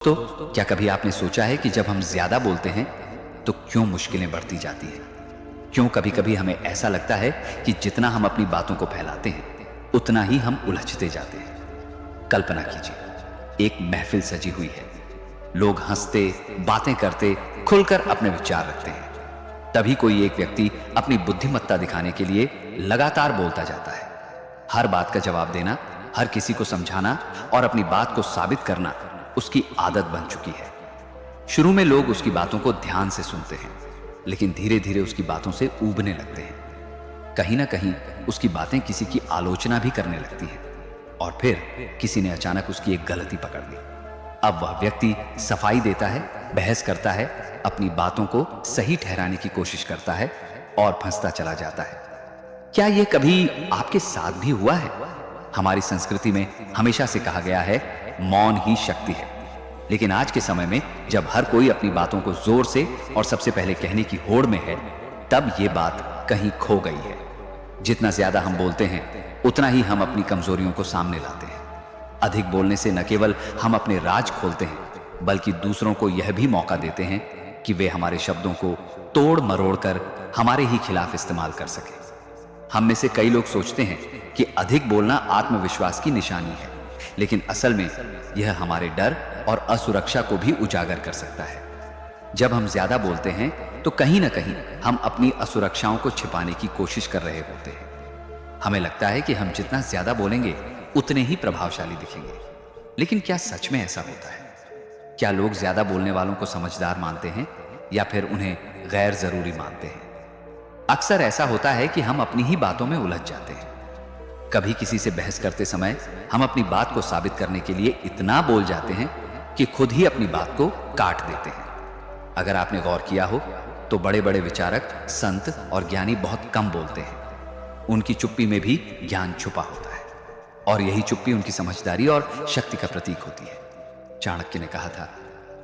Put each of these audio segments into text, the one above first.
तो क्या कभी आपने सोचा है कि जब हम ज्यादा बोलते हैं तो क्यों मुश्किलें बढ़ती जाती हैं? क्यों कभी कभी हमें ऐसा लगता है कि जितना हम अपनी बातों को फैलाते हैं उतना ही हम उलझते जाते हैं। कल्पना कीजिए, एक महफिल सजी हुई है, लोग हंसते, बातें करते, खुलकर अपने विचार रखते हैं। तभी कोई एक व्यक्ति अपनी बुद्धिमत्ता दिखाने के लिए लगातार बोलता जाता है। हर बात का जवाब देना, हर किसी को समझाना और अपनी बात को साबित करना उसकी आदत बन चुकी है। शुरू में लोग उसकी बातों को ध्यान से सुनते हैं, लेकिन धीरे धीरे उसकी बातों से ऊबने लगते हैं। कहीं ना कहीं उसकी बातें किसी की आलोचना भी करने लगती हैं और फिर किसी ने अचानक उसकी एक गलती पकड़ ली। अब वह व्यक्ति सफाई देता है, बहस करता है, अपनी बातों को सही ठहराने की कोशिश करता है और फंसता चला जाता है। क्या यह कभी आपके साथ भी हुआ है? हमारी संस्कृति में हमेशा से कहा गया है, मौन ही शक्ति है। लेकिन आज के समय में जब हर कोई अपनी बातों को जोर से और सबसे पहले कहने की होड़ में है, तब यह बात कहीं खो गई है। जितना ज्यादा हम बोलते हैं उतना ही हम अपनी कमजोरियों को सामने लाते हैं। अधिक बोलने से न केवल हम अपने राज खोलते हैं, बल्कि दूसरों को यह भी मौका देते हैं कि वे हमारे शब्दों को तोड़ मरोड़ कर हमारे ही खिलाफ इस्तेमाल कर सके। हम में से कई लोग सोचते हैं कि अधिक बोलना आत्मविश्वास की निशानी है, लेकिन असल में यह हमारे डर और असुरक्षा को भी उजागर कर सकता है। जब हम ज्यादा बोलते हैं तो कहीं ना कहीं हम अपनी असुरक्षाओं को छिपाने की कोशिश कर रहे होते हैं। हमें लगता है कि हम जितना ज्यादा बोलेंगे उतने ही प्रभावशाली दिखेंगे। लेकिन क्या सच में ऐसा होता है? क्या लोग ज्यादा बोलने वालों को समझदार मानते हैं या फिर उन्हें गैर जरूरी मानते हैं? अक्सर ऐसा होता है कि हम अपनी ही बातों में उलझ जाते हैं। कभी किसी से बहस करते समय हम अपनी बात को साबित करने के लिए इतना बोल जाते हैं कि खुद ही अपनी बात को काट देते हैं। अगर आपने गौर किया हो तो बड़े बड़े विचारक, संत और ज्ञानी बहुत कम बोलते हैं। उनकी चुप्पी में भी ज्ञान छुपा होता है और यही चुप्पी उनकी समझदारी और शक्ति का प्रतीक होती है। चाणक्य ने कहा था,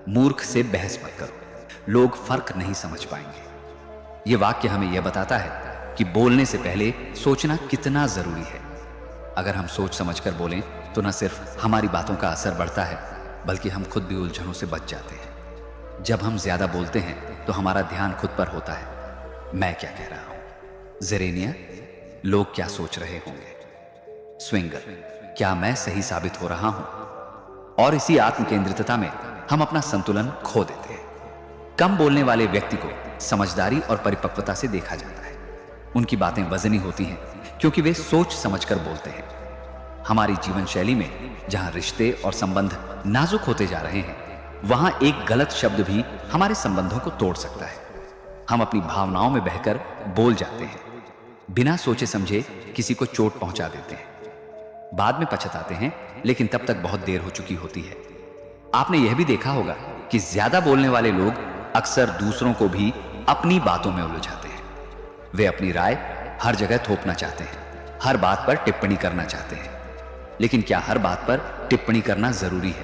मूर्ख से बहस मत करो, लोग फर्क नहीं समझ पाएंगे। यह वाक्य हमें यह बताता है कि बोलने से पहले सोचना कितना जरूरी है। अगर हम सोच समझकर बोलें तो न सिर्फ हमारी बातों का असर बढ़ता है, बल्कि हम खुद भी उलझनों से बच जाते हैं। जब हम ज्यादा बोलते हैं तो हमारा ध्यान खुद पर होता है। मैं क्या कह रहा हूं? जेरेनिया, लोग क्या सोच रहे होंगे? स्विंगर, क्या मैं सही साबित हो रहा हूं? और इसी आत्मकेंद्रितता में हम अपना संतुलन खो देते हैं। कम बोलने वाले व्यक्ति को समझदारी और परिपक्वता से देखा जाता है। उनकी बातें वजनी होती हैं क्योंकि वे सोच समझकर बोलते हैं। हमारी जीवन शैली में जहां रिश्ते और संबंध नाजुक होते जा रहे हैं, वहां एक गलत शब्द भी हमारे संबंधों को तोड़ सकता है। हम अपनी भावनाओं में बहकर बोल जाते हैं, बिना सोचे समझे किसी को चोट पहुंचा देते हैं। बाद में पछताते हैं, लेकिन तब तक बहुत देर हो चुकी होती है। आपने यह भी देखा होगा कि ज्यादा बोलने वाले लोग अक्सर दूसरों को भी अपनी बातों में उलझाते हैं। वे अपनी राय हर जगह थोपना चाहते हैं, हर बात पर टिप्पणी करना चाहते हैं। लेकिन क्या हर बात पर टिप्पणी करना जरूरी है?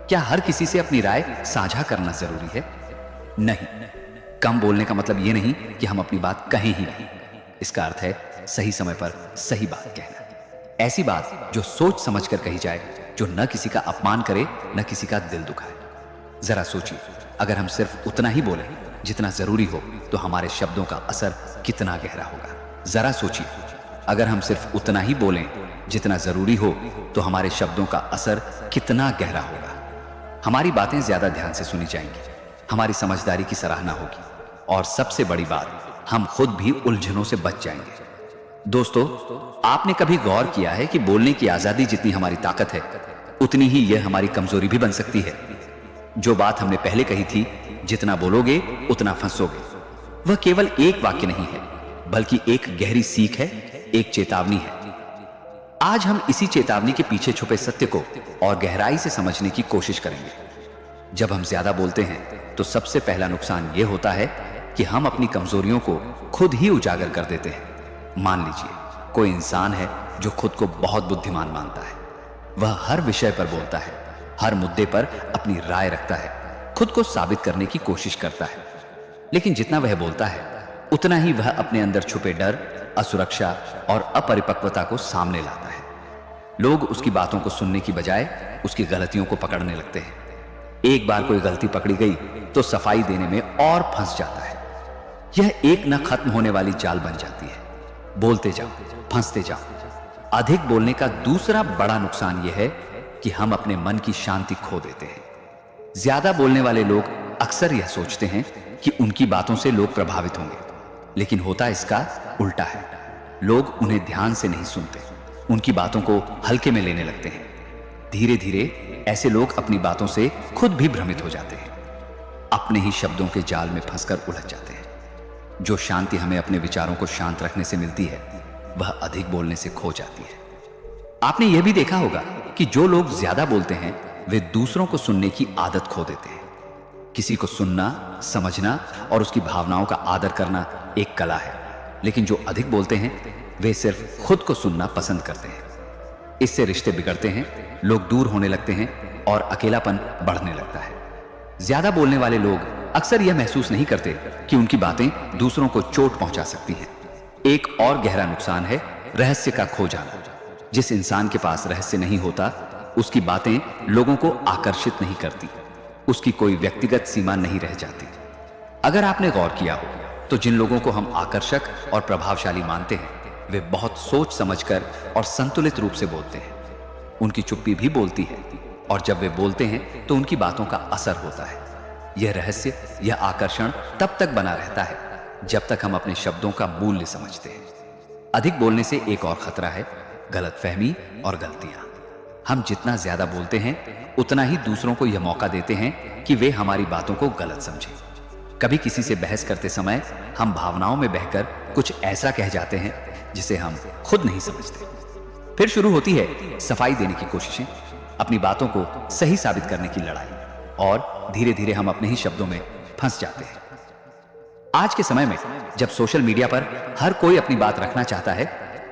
क्या हर किसी से अपनी राय साझा करना जरूरी है? नहीं। कम बोलने का मतलब यह नहीं कि हम अपनी बात कहें ही नहीं। इसका अर्थ है सही समय पर सही बात कहना। ऐसी बात जो सोच समझकर कही जाए, जो न किसी का अपमान करे, न किसी का दिल दुखाए। जरा सोचिए, अगर हम सिर्फ उतना ही बोलें जितना जरूरी हो तो हमारे शब्दों का असर कितना गहरा होगा। जरा सोचिए, अगर हम सिर्फ उतना ही बोलें जितना जरूरी हो तो हमारे शब्दों का असर कितना गहरा होगा। हमारी बातें ज्यादा ध्यान से सुनी जाएंगी, हमारी समझदारी की सराहना होगी और सबसे बड़ी बात, हम खुद भी उलझनों से बच जाएंगे। दोस्तों, आपने कभी गौर किया है कि बोलने की आजादी जितनी हमारी ताकत है, उतनी ही यह हमारी कमजोरी भी बन सकती है। जो बात हमने पहले कही थी, जितना बोलोगे उतना फंसोगे, वह केवल एक वाक्य नहीं है, बल्कि एक गहरी सीख है, एक चेतावनी है। आज हम इसी चेतावनी के पीछे छुपे सत्य को और गहराई से समझने की कोशिश करेंगे। जब हम ज्यादा बोलते हैं तो सबसे पहला नुकसान यह होता है कि हम अपनी कमजोरियों को खुद ही उजागर कर देते हैं। मान लीजिए, कोई इंसान है जो खुद को बहुत बुद्धिमान मानता है। वह हर विषय पर बोलता है, हर मुद्दे पर अपनी राय रखता है, खुद को साबित करने की कोशिश करता है। लेकिन जितना वह बोलता है उतना ही वह अपने अंदर छुपे डर, असुरक्षा और अपरिपक्वता को सामने लाता है। लोग उसकी बातों को सुनने की बजाय उसकी गलतियों को पकड़ने लगते हैं। एक बार कोई गलती पकड़ी गई तो सफाई देने में और फंस जाता है। यह एक न खत्म होने वाली चाल बन जाती है। बोलते जाओ, फंसते जाओ। अधिक बोलने का दूसरा बड़ा नुकसान यह है कि हम अपने मन की शांति खो देते हैं। ज्यादा बोलने वाले लोग अक्सर यह सोचते हैं कि उनकी बातों से लोग प्रभावित होंगे, लेकिन होता इसका उल्टा है। लोग उन्हें ध्यान से नहीं सुनते, उनकी बातों को हल्के में लेने लगते हैं। धीरे धीरे ऐसे लोग अपनी बातों से खुद भी भ्रमित हो जाते हैं, अपने ही शब्दों के जाल में फंसकर उलझ जाते हैं। जो शांति हमें अपने विचारों को शांत रखने से मिलती है, वह अधिक बोलने से खो जाती है। आपने यह भी देखा होगा कि जो लोग ज्यादा बोलते हैं वे दूसरों को सुनने की आदत खो देते हैं। किसी को सुनना, समझना और उसकी भावनाओं का आदर करना एक कला है, लेकिन जो अधिक बोलते हैं वे सिर्फ खुद को सुनना पसंद करते हैं। इससे रिश्ते बिगड़ते हैं, लोग दूर होने लगते हैं और अकेलापन बढ़ने लगता है। ज्यादा बोलने वाले लोग अक्सर यह महसूस नहीं करते कि उनकी बातें दूसरों को चोट पहुंचा सकती हैं। एक और गहरा नुकसान है रहस्य का खो जाना। जिस इंसान के पास रहस्य नहीं होता, उसकी बातें लोगों को आकर्षित नहीं करती, उसकी कोई व्यक्तिगत सीमा नहीं रह जाती। अगर आपने गौर किया हो तो जिन लोगों को हम आकर्षक और प्रभावशाली मानते हैं, वे बहुत सोच समझकर और संतुलित रूप से बोलते हैं। उनकी चुप्पी भी बोलती है, और जब वे बोलते हैं तो उनकी बातों का असर होता है। यह रहस्य, यह आकर्षण तब तक बना रहता है जब तक हम अपने शब्दों का मूल्य समझते हैं। अधिक बोलने से एक और खतरा है गलतफहमी और गलतियां। हम जितना ज्यादा बोलते हैं उतना ही दूसरों को यह मौका देते हैं कि वे हमारी बातों को गलत समझें। कभी किसी से बहस करते समय हम भावनाओं में बहकर कुछ ऐसा कह जाते हैं जिसे हम खुद नहीं समझते। फिर शुरू होती है सफाई देने की कोशिशें, अपनी बातों को सही साबित करने की लड़ाई, और धीरे धीरे हम अपने ही शब्दों में फंस जाते हैं। आज के समय में जब सोशल मीडिया पर हर कोई अपनी बात रखना चाहता है,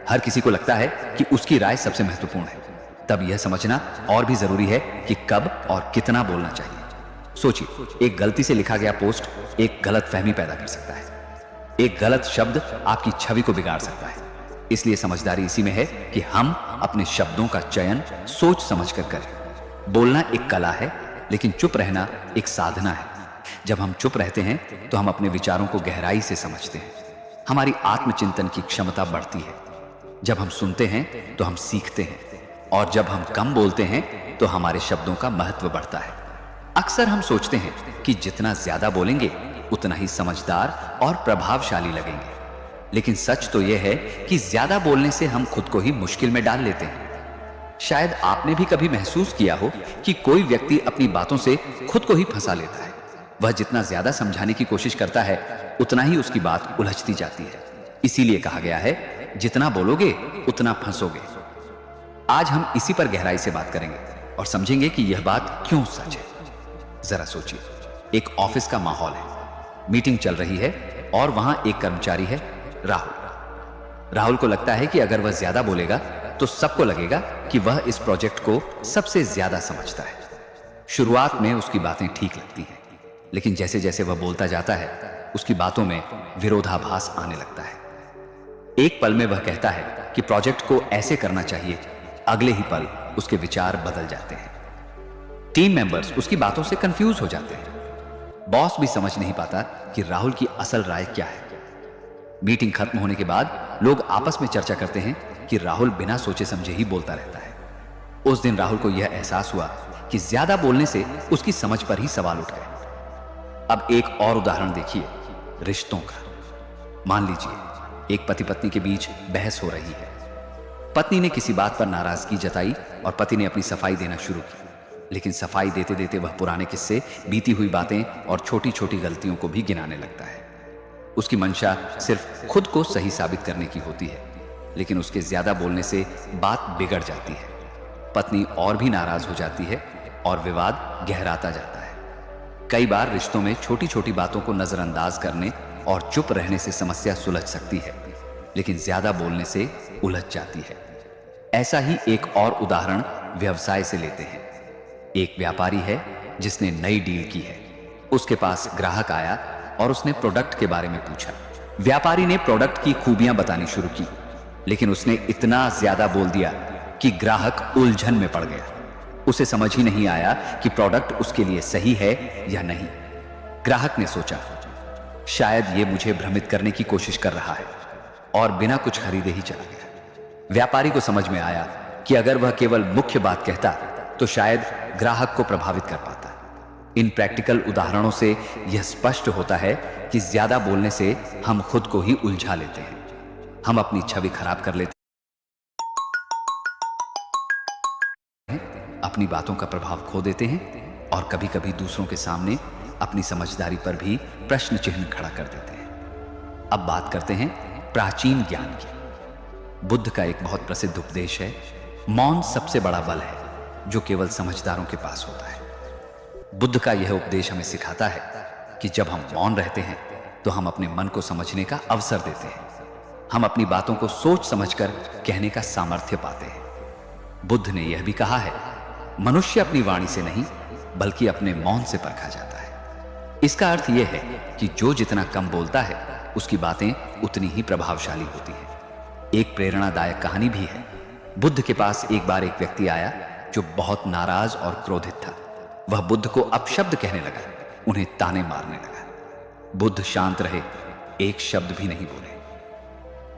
हर किसी को लगता है कि उसकी राय सबसे महत्वपूर्ण है, तब यह समझना और भी जरूरी है कि कब और कितना बोलना चाहिए। सोचिए, एक गलती से लिखा गया पोस्ट एक गलत फहमी पैदा कर सकता है। एक गलत शब्द आपकी छवि को बिगाड़ सकता है। इसलिए समझदारी इसी में है कि हम अपने शब्दों का चयन सोच समझकर करें। बोलना एक कला है, लेकिन चुप रहना एक साधना है। जब हम चुप रहते हैं तो हम अपने विचारों को गहराई से समझते हैं। हमारी आत्मचिंतन की क्षमता बढ़ती है। जब हम सुनते हैं तो हम सीखते हैं, और जब हम कम बोलते हैं तो हमारे शब्दों का महत्व बढ़ता है। अक्सर हम सोचते हैं कि जितना ज्यादा बोलेंगे उतना ही समझदार और प्रभावशाली लगेंगे, लेकिन सच तो यह है कि ज्यादा बोलने से हम खुद को ही मुश्किल में डाल लेते हैं। शायद आपने भी कभी महसूस किया हो कि कोई व्यक्ति अपनी बातों से खुद को ही फंसा लेता है। वह जितना ज्यादा समझाने की कोशिश करता है उतना ही उसकी बात उलझती जाती है। इसीलिए कहा गया है, जितना बोलोगे उतना फंसोगे। आज हम इसी पर गहराई से बात करेंगे और समझेंगे कि यह बात क्यों सच है। जरा सोचिए, एक ऑफिस का माहौल है, मीटिंग चल रही है और वहां एक कर्मचारी है, राहुल। राहुल को लगता है कि अगर वह ज्यादा बोलेगा तो सबको लगेगा कि वह इस प्रोजेक्ट को सबसे ज्यादा समझता है। शुरुआत में उसकी बातें ठीक लगती हैं, लेकिन जैसे जैसे वह बोलता जाता है उसकी बातों में विरोधाभास आने लगता है। एक पल में वह कहता है कि प्रोजेक्ट को ऐसे करना चाहिए, अगले ही पल उसके विचार बदल जाते हैं। टीम मेंबर्स उसकी बातों से कंफ्यूज हो जाते हैं। बॉस भी समझ नहीं पाता कि राहुल की असल राय क्या है। मीटिंग खत्म होने के बाद लोग आपस में चर्चा करते हैं कि राहुल बिना सोचे समझे ही बोलता रहता है। उस दिन राहुल को यह एहसास हुआ कि ज्यादा बोलने से उसकी समझ पर ही सवाल उठ गए। अब एक और उदाहरण देखिए, रिश्तों का। मान लीजिए एक पति पत्नी के बीच बहस हो रही है। पत्नी ने किसी बात पर नाराजगी जताई और पति ने अपनी सफाई देना शुरू की, लेकिन सफाई देते देते वह पुराने किस्से, बीती हुई बातें और छोटी छोटी गलतियों को भी गिनाने लगता है। उसकी मंशा सिर्फ खुद को सही साबित करने की होती है, लेकिन उसके ज्यादा बोलने से बात बिगड़ जाती है। पत्नी और भी नाराज हो जाती है और विवाद गहराता जाता है। कई बार रिश्तों में छोटी छोटी बातों को नजरअंदाज करने और चुप रहने से समस्या सुलझ सकती है, लेकिन ज्यादा बोलने से उलझ जाती है। ऐसा ही एक और उदाहरण व्यवसाय से लेते हैं। एक व्यापारी है जिसने नई डील की है। उसके पास ग्राहक आया और उसने प्रोडक्ट के बारे में पूछा। व्यापारी ने प्रोडक्ट की खूबियां बतानी शुरू की, लेकिन उसने इतना ज्यादा बोल दिया कि ग्राहक उलझन में पड़ गया। उसे समझ ही नहीं आया कि प्रोडक्ट उसके लिए सही है या नहीं। ग्राहक ने सोचा, शायद ये मुझे भ्रमित करने की कोशिश कर रहा है, और बिना कुछ खरीदे ही चला गया। व्यापारी को समझ में आया कि अगर वह केवल मुख्य बात कहता तो शायद ग्राहक को प्रभावित कर पाता। इन प्रैक्टिकल उदाहरणों से यह स्पष्ट होता है कि ज्यादा बोलने से हम खुद को ही उलझा लेते हैं, हम अपनी छवि खराब कर लेते हैं, अपनी बातों का प्रभाव खो देते हैं और कभी कभी दूसरों के सामने अपनी समझदारी पर भी प्रश्न चिन्ह खड़ा कर देते हैं। अब बात करते हैं प्राचीन ज्ञान की। बुद्ध का एक बहुत प्रसिद्ध उपदेश है, मौन सबसे बड़ा बल है जो केवल समझदारों के पास होता है। बुद्ध का यह उपदेश हमें सिखाता है कि जब हम मौन रहते हैं तो हम अपने मन को समझने का अवसर देते हैं, हम अपनी बातों को सोच समझकर कहने का सामर्थ्य पाते हैं। बुद्ध ने यह भी कहा है, मनुष्य अपनी वाणी से नहीं बल्कि अपने मौन से परखा जाता है। इसका अर्थ यह है कि जो जितना कम बोलता है उसकी बातें उतनी ही प्रभावशाली होती हैं। एक प्रेरणादायक कहानी भी है। बुद्ध के पास एक बार एक व्यक्ति आया जो बहुत नाराज और क्रोधित था। वह बुद्ध को अपशब्द कहने लगा, उन्हें ताने मारने लगा। बुद्ध शांत रहे, एक शब्द भी नहीं बोले।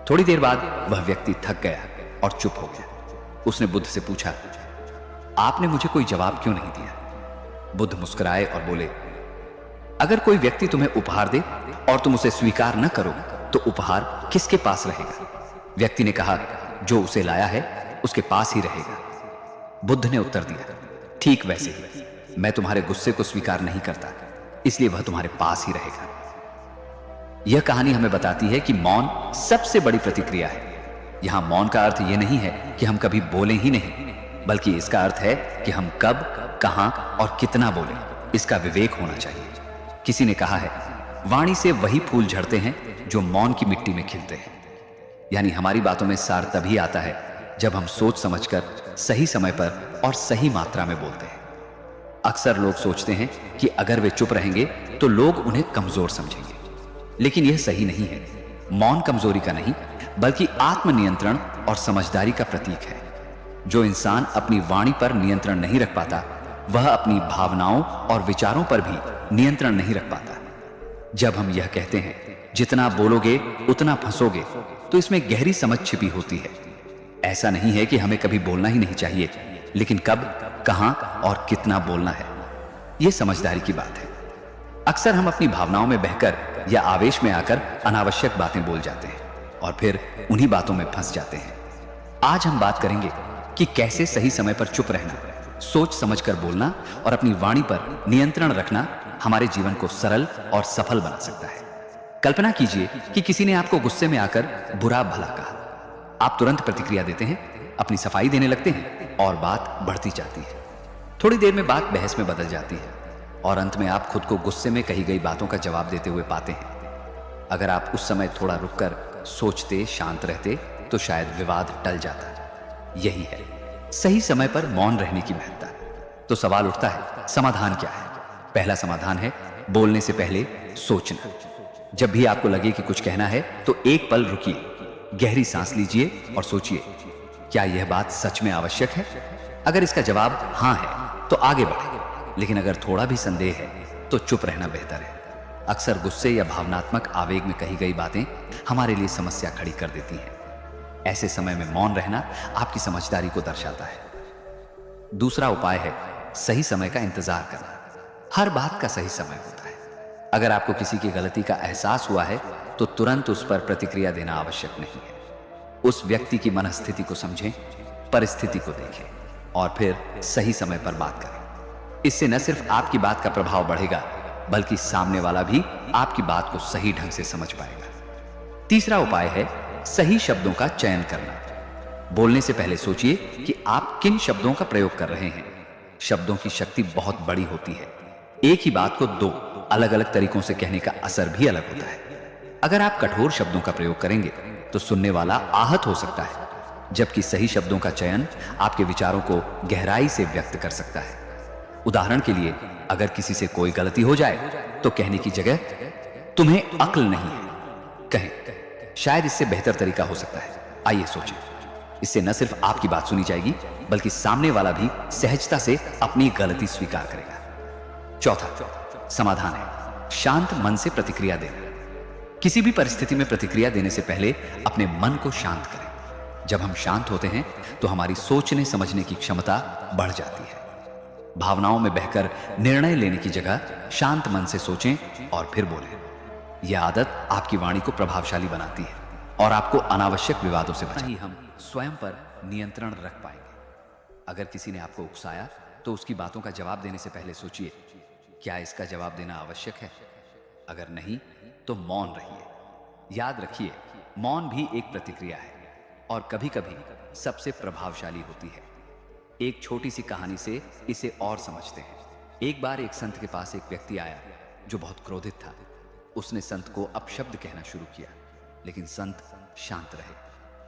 थोड़ी देर बाद वह व्यक्ति थक गया और चुप हो गया। उसने बुद्ध से पूछा, आपने मुझे कोई जवाब क्यों नहीं दिया? बुद्ध मुस्कुराए और बोले, अगर कोई व्यक्ति तुम्हें उपहार दे और तुम उसे स्वीकार न करो तो उपहार किसके पास रहेगा? व्यक्ति ने कहा, जो उसे लाया है उसके पास ही रहेगा। बुद्ध ने उत्तर दिया, ठीक वैसे ही मैं तुम्हारे गुस्से को स्वीकार नहीं करता, इसलिए वह तुम्हारे पास ही रहेगा। यह कहानी हमें बताती है कि मौन सबसे बड़ी प्रतिक्रिया है। यहां मौन का अर्थ यह नहीं है कि हम कभी बोलें ही नहीं, बल्कि इसका अर्थ है कि हम कब, कहां और कितना बोलें, इसका विवेक होना चाहिए। किसी ने कहा है, वाणी से वही फूल झड़ते हैं जो मौन की मिट्टी में खिलते हैं। यानी हमारी बातों में सार तभी आता है जब हम सोच समझकर सही समय पर और सही मात्रा में बोलते हैं। अक्सर लोग सोचते हैं कि अगर वे चुप रहेंगे तो लोग उन्हें कमजोर समझेंगे, लेकिन यह सही नहीं है। मौन कमजोरी का नहीं बल्कि आत्मनियंत्रण और समझदारी का प्रतीक है। जो इंसान अपनी वाणी पर नियंत्रण नहीं रख पाता, वह अपनी भावनाओं और विचारों पर भी नियंत्रण नहीं रख पाता। जब हम यह कहते हैं, जितना बोलोगे उतना फंसोगे, तो इसमें गहरी समझ छिपी होती है। ऐसा नहीं है कि हमें कभी बोलना ही नहीं चाहिए, लेकिन कब, कहां और कितना बोलना है, यह समझदारी की बात है। अक्सर हम अपनी भावनाओं में बहकर या आवेश में आकर अनावश्यक बातें बोल जाते हैं और फिर उन्हीं बातों में फंस जाते हैं। आज हम बात करेंगे कि कैसे सही समय पर चुप रहना, सोच समझकर बोलना और अपनी वाणी पर नियंत्रण रखना हमारे जीवन को सरल और सफल बना सकता है। कल्पना कीजिए कि किसी ने आपको गुस्से में आकर बुरा भला कहा। आप तुरंत प्रतिक्रिया देते हैं, अपनी सफाई देने लगते हैं और बात बढ़ती जाती है। थोड़ी देर में बात बहस में बदल जाती है और अंत में आप खुद को गुस्से में कही गई बातों का जवाब देते हुए पाते हैं। अगर आप उस समय थोड़ा रुककर सोचते, शांत रहते, तो शायद विवाद टल जाता। यही है सही समय पर मौन रहने की महत्ता। तो सवाल उठता है, समाधान क्या है? पहला समाधान है बोलने से पहले सोचना। जब भी आपको लगे कि कुछ कहना है तो एक पल रुकिए, गहरी सांस लीजिए और सोचिए, क्या यह बात सच में आवश्यक है? अगर इसका जवाब हां है तो आगे बढ़े, लेकिन अगर थोड़ा भी संदेह है तो चुप रहना बेहतर है। अक्सर गुस्से या भावनात्मक आवेग में कही गई बातें हमारे लिए समस्या खड़ी कर देती हैं। ऐसे समय में मौन रहना आपकी समझदारी को दर्शाता है। दूसरा उपाय है सही समय का इंतजार करना। हर बात का सही समय होता है। अगर आपको किसी की गलती का एहसास हुआ है तो तुरंत उस पर प्रतिक्रिया देना आवश्यक नहीं है। उस व्यक्ति की मनस्थिति को समझें, परिस्थिति को देखें और फिर सही समय पर बात करें। इससे न सिर्फ आपकी बात का प्रभाव बढ़ेगा, बल्कि सामने वाला भी आपकी बात को सही ढंग से समझ पाएगा। तीसरा उपाय है सही शब्दों का चयन करना। बोलने से पहले सोचिए कि आप किन शब्दों का प्रयोग कर रहे हैं। शब्दों की शक्ति बहुत बड़ी होती है। एक ही बात को दो अलग अलग तरीकों से कहने का असर भी अलग होता है। अगर आप कठोर शब्दों का प्रयोग करेंगे तो सुनने वाला आहत हो सकता है, जबकि सही शब्दों का चयन आपके विचारों को गहराई से व्यक्त कर सकता है। उदाहरण के लिए, अगर किसी से कोई गलती हो जाए तो कहने की जगह तुम्हें अक्ल नहीं है कहें, शायद इससे बेहतर तरीका हो सकता है। आइए सोचें। इससे न सिर्फ आपकी बात सुनी जाएगी, बल्कि सामने वाला भी सहजता से अपनी गलती स्वीकार करेगा। चौथा समाधान है शांत मन से प्रतिक्रिया देना। किसी भी परिस्थिति में प्रतिक्रिया देने से पहले अपने मन को शांत करें। जब हम शांत होते हैं तो हमारी सोचने समझने की क्षमता बढ़ जाती है। भावनाओं में बहकर निर्णय लेने की जगह शांत मन से सोचें और फिर बोलें। यह आदत आपकी वाणी को प्रभावशाली बनाती है और आपको अनावश्यक विवादों से बचाती है। हम स्वयं पर नियंत्रण रख पाएंगे। अगर किसी ने आपको उकसाया तो उसकी बातों का जवाब देने से पहले सोचिए, क्या इसका जवाब देना आवश्यक है? अगर नहीं तो मौन रहिए। याद रखिए, मौन भी एक प्रतिक्रिया है और कभी-कभी सबसे प्रभावशाली होती है। एक छोटी सी कहानी से इसे और समझते हैं। एक बार एक संत के पास एक व्यक्ति आया जो बहुत क्रोधित था। उसने संत को अपशब्द कहना शुरू किया, लेकिन संत शांत रहे।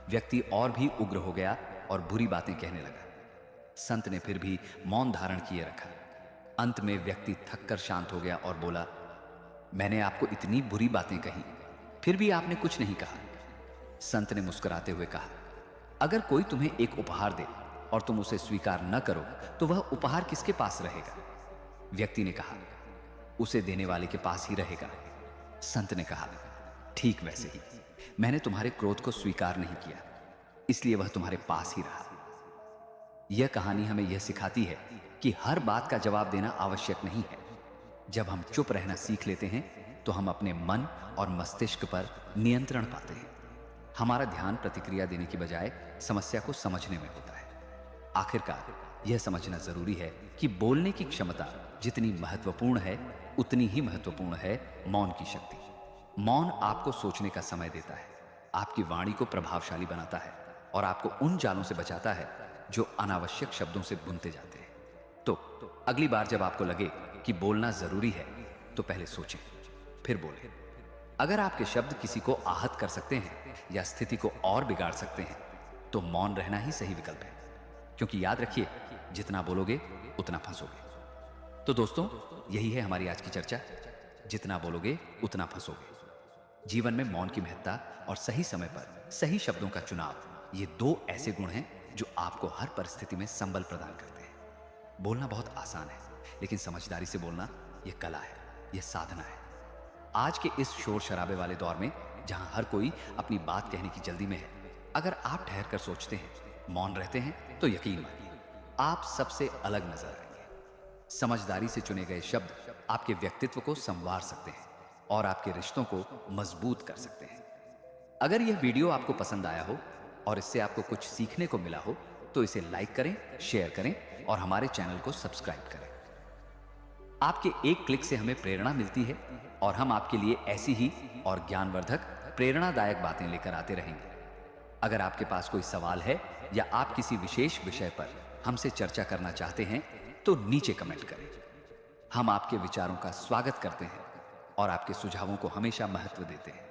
व्यक्ति और भी उग्र हो गया और बुरी बातें कहने लगा। संत ने फिर भी मौन धारण किए रखा। अंत में व्यक्ति थककर शांत हो गया और बोला, मैंने आपको इतनी बुरी बातें कही, फिर भी आपने कुछ नहीं कहा। संत ने मुस्कुराते हुए कहा, अगर कोई तुम्हें एक उपहार दे और तुम उसे स्वीकार न करो तो वह उपहार किसके पास रहेगा? व्यक्ति ने कहा, उसे देने वाले के पास ही रहेगा। संत ने कहा, ठीक वैसे ही मैंने तुम्हारे क्रोध को स्वीकार नहीं किया, इसलिए वह तुम्हारे पास ही रहा। यह कहानी हमें यह सिखाती है कि हर बात का जवाब देना आवश्यक नहीं है। जब हम चुप रहना सीख लेते हैं तो हम अपने मन और मस्तिष्क पर नियंत्रण पाते हैं। हमारा ध्यान प्रतिक्रिया देने की बजाय समस्या को समझने में होता है। आखिरकार यह समझना जरूरी है कि बोलने की क्षमता जितनी महत्वपूर्ण है, उतनी ही महत्वपूर्ण है मौन की शक्ति। मौन आपको सोचने का समय देता है, आपकी वाणी को प्रभावशाली बनाता है और आपको उन जालों से बचाता है जो अनावश्यक शब्दों से बुनते जाते हैं। तो अगली बार जब आपको लगे कि बोलना जरूरी है तो पहले सोचें, फिर बोलें। अगर आपके शब्द किसी को आहत कर सकते हैं या स्थिति को और बिगाड़ सकते हैं तो मौन रहना ही सही विकल्प है, क्योंकि याद रखिए, जितना बोलोगे उतना फंसोगे। तो दोस्तों, यही है हमारी आज की चर्चा। जितना बोलोगे उतना फंसोगे। जीवन में मौन की महत्ता और सही समय पर सही शब्दों का चुनाव, ये दो ऐसे गुण हैं जो आपको हर परिस्थिति में संबल प्रदान करते हैं। बोलना बहुत आसान है, लेकिन समझदारी से बोलना यह कला है, यह साधना है। आज के इस शोर शराबे वाले दौर में जहां हर कोई अपनी बात कहने की जल्दी में है, अगर आप ठहर कर सोचते हैं, मौन रहते हैं, तो यकीन मानिए आप सबसे अलग नजर आएंगे। समझदारी से चुने गए शब्द आपके व्यक्तित्व को संवार सकते हैं और आपके रिश्तों को मजबूत कर सकते हैं। अगर यह वीडियो आपको पसंद आया हो और इससे आपको कुछ सीखने को मिला हो तो इसे लाइक करें, शेयर करें और हमारे चैनल को सब्सक्राइब करें। आपके एक क्लिक से हमें प्रेरणा मिलती है और हम आपके लिए ऐसी ही और ज्ञानवर्धक, प्रेरणादायक बातें लेकर आते रहेंगे। अगर आपके पास कोई सवाल है या आप किसी विशेष विषय पर हमसे चर्चा करना चाहते हैं तो नीचे कमेंट करें। हम आपके विचारों का स्वागत करते हैं और आपके सुझावों को हमेशा महत्व देते हैं।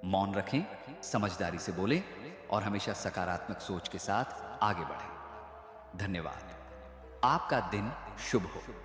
मौन रखें, समझदारी से बोलें और हमेशा सकारात्मक सोच के साथ आगे बढ़ें। धन्यवाद। आपका दिन शुभ हो।